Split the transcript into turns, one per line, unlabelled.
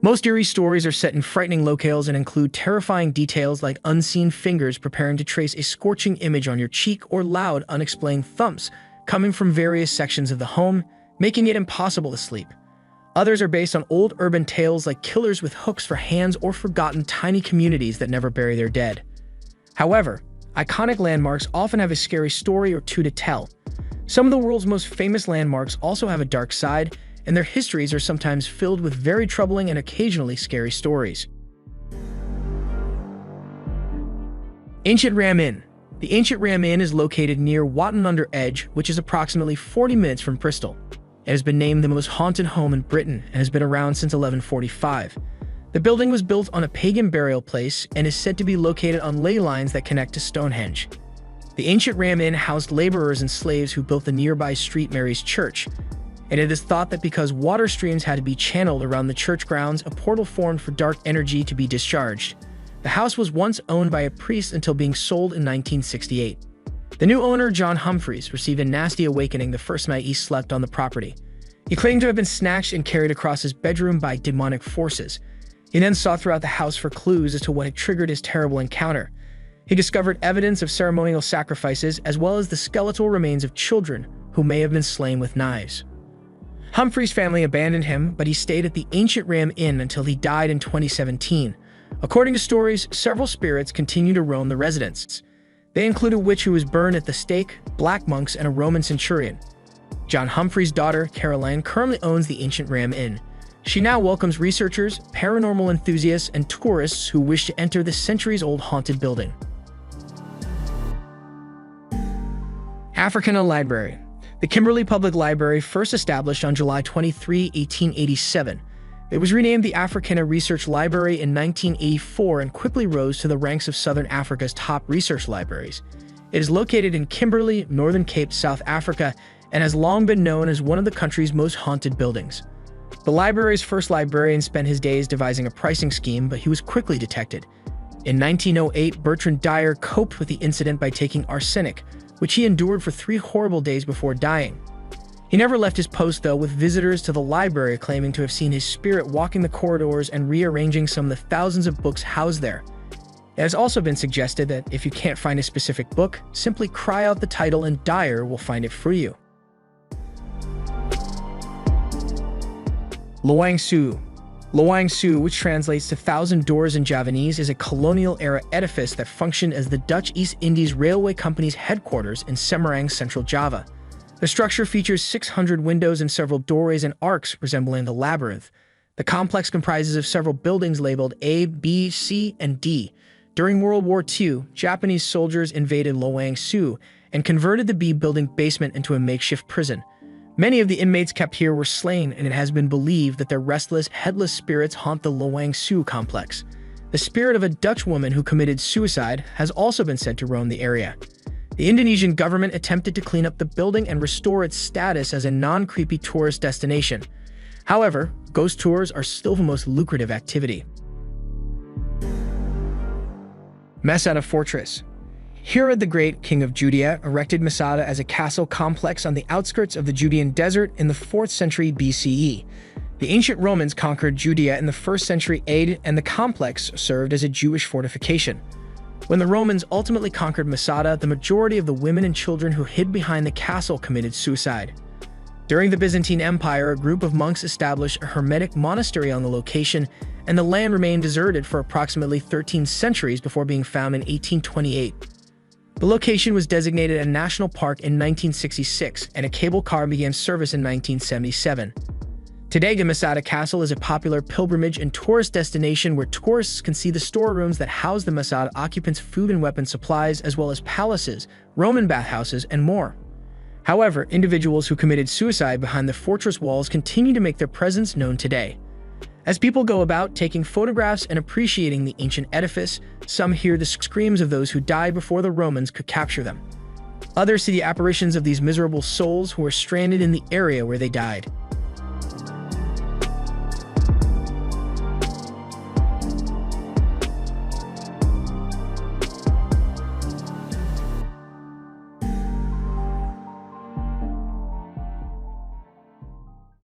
Most eerie stories are set in frightening locales and include terrifying details like unseen fingers preparing to trace a scorching image on your cheek or loud, unexplained thumps coming from various sections of the home, making it impossible to sleep. Others are based on old urban tales like killers with hooks for hands or forgotten tiny communities that never bury their dead. However, iconic landmarks often have a scary story or two to tell. Some of the world's most famous landmarks also have a dark side, and their histories are sometimes filled with very troubling and occasionally scary stories. Ancient Ram Inn. The Ancient Ram Inn is located near Watton-under-Edge, which is approximately 40 minutes from Bristol. It has been named the most haunted home in Britain and has been around since 1145. The building was built on a pagan burial place and is said to be located on ley lines that connect to Stonehenge. The Ancient Ram Inn housed laborers and slaves who built the nearby street Mary's Church, and it is thought that because water streams had to be channeled around the church grounds, a portal formed for dark energy to be discharged. The house was once owned by a priest until being sold in 1968. The new owner, John Humphreys, received a nasty awakening the first night he slept on the property. He claimed to have been snatched and carried across his bedroom by demonic forces. He then sought throughout the house for clues as to what had triggered his terrible encounter. He discovered evidence of ceremonial sacrifices as well as the skeletal remains of children who may have been slain with knives. Humphrey's family abandoned him, but he stayed at the Ancient Ram Inn until he died in 2017. According to stories, several spirits continue to roam the residence. They include a witch who was burned at the stake, black monks, and a Roman centurion. John Humphrey's daughter, Caroline, currently owns the Ancient Ram Inn. She now welcomes researchers, paranormal enthusiasts, and tourists who wish to enter the centuries-old haunted building. Africana Library. The Kimberley Public Library, first established on July 23, 1887. It was renamed the Africana Research Library in 1984 and quickly rose to the ranks of Southern Africa's top research libraries. It is located in Kimberley, Northern Cape, South Africa, and has long been known as one of the country's most haunted buildings. The library's first librarian spent his days devising a pricing scheme, but he was quickly detected. In 1908, Bertrand Dyer coped with the incident by taking arsenic, which he endured for 3 horrible days before dying. He never left his post, though, with visitors to the library claiming to have seen his spirit walking the corridors and rearranging some of the thousands of books housed there. It has also been suggested that if you can't find a specific book, simply cry out the title and Dyer will find it for you. Loang Su. Loang Su, which translates to Thousand Doors in Javanese, is a colonial-era edifice that functioned as the Dutch East Indies Railway Company's headquarters in Semarang, Central Java. The structure features 600 windows and several doorways and arcs resembling the labyrinth. The complex comprises of several buildings labeled A, B, C, and D. During World War II, Japanese soldiers invaded Loang Su and converted the B building basement into a makeshift prison. Many of the inmates kept here were slain, and it has been believed that their restless, headless spirits haunt the Loang Su complex. The spirit of a Dutch woman who committed suicide has also been said to roam the area. The Indonesian government attempted to clean up the building and restore its status as a non-creepy tourist destination. However, ghost tours are still the most lucrative activity. Masada Fortress. Herod the Great, king of Judea, erected Masada as a castle complex on the outskirts of the Judean desert in the 4th century BCE. The ancient Romans conquered Judea in the 1st century AD, and the complex served as a Jewish fortification. When the Romans ultimately conquered Masada, the majority of the women and children who hid behind the castle committed suicide. During the Byzantine Empire, a group of monks established a hermetic monastery on the location, and the land remained deserted for approximately 13 centuries before being found in 1828. The location was designated a national park in 1966, and a cable car began service in 1977. Today, the Masada Castle is a popular pilgrimage and tourist destination where tourists can see the storerooms that house the Masada occupants' food and weapon supplies, as well as palaces, Roman bathhouses, and more. However, individuals who committed suicide behind the fortress walls continue to make their presence known today. As people go about taking photographs and appreciating the ancient edifice, some hear the screams of those who died before the Romans could capture them. Others see the apparitions of these miserable souls who are stranded in the area where they died.